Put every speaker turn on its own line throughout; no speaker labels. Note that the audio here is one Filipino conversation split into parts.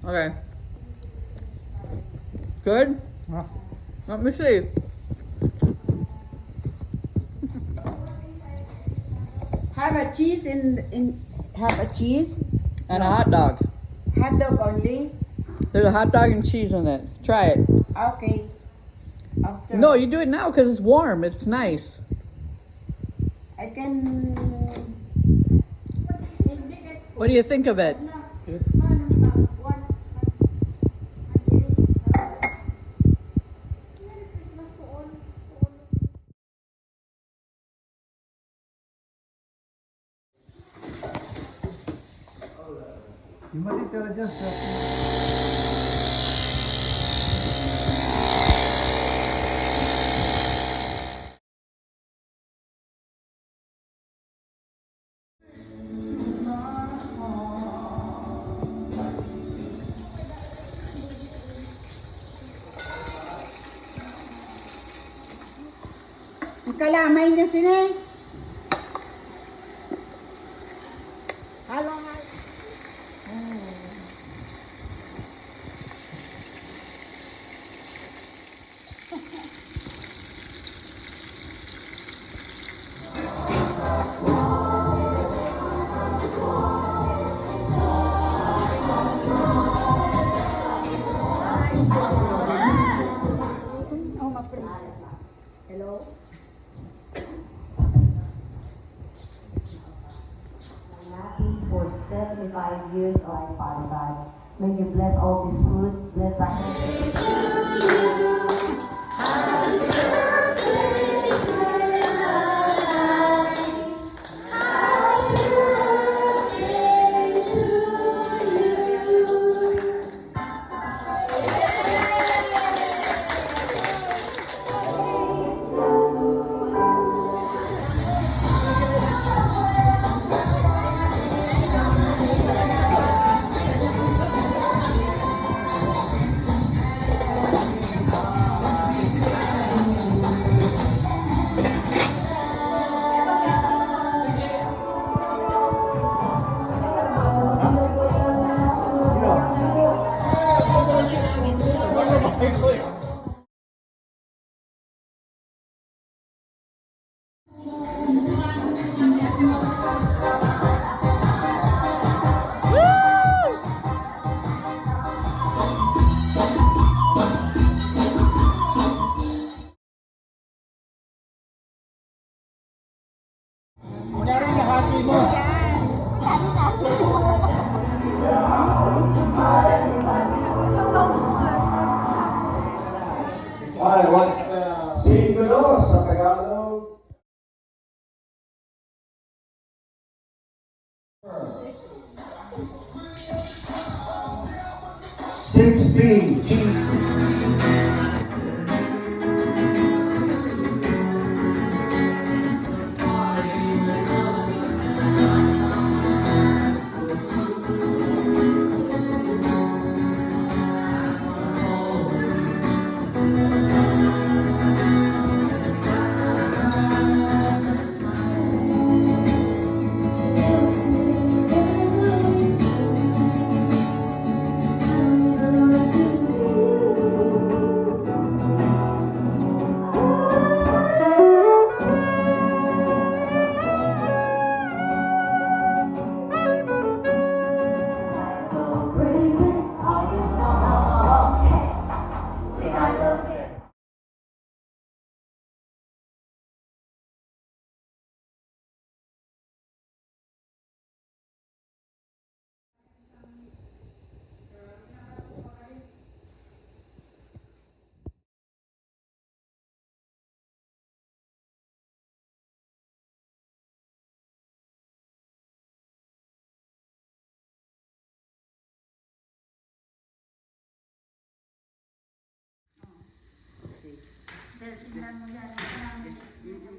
Okay. Good?
Huh?
Let me see.
Have a cheese have a cheese.
And a hot dog.
Hot dog only.
There's a hot dog and cheese in it. Try it.
Okay. After.
No, you do it now because it's warm. It's nice.
I can.
What do you think of it?
Yung matitira dyan sa...
Kalamay niya sini. Halo halo. Oh, hello.
For 75 years, oh Father God. May you bless all this food, bless our
Kunyari na happy mo.
Ay, what's singulo sa Tagalog? 16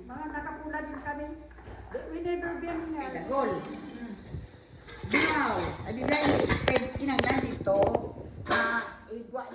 Mga nakapula din kami. We never been
Gol. Wow. Adi na kinanglan dito. Igwa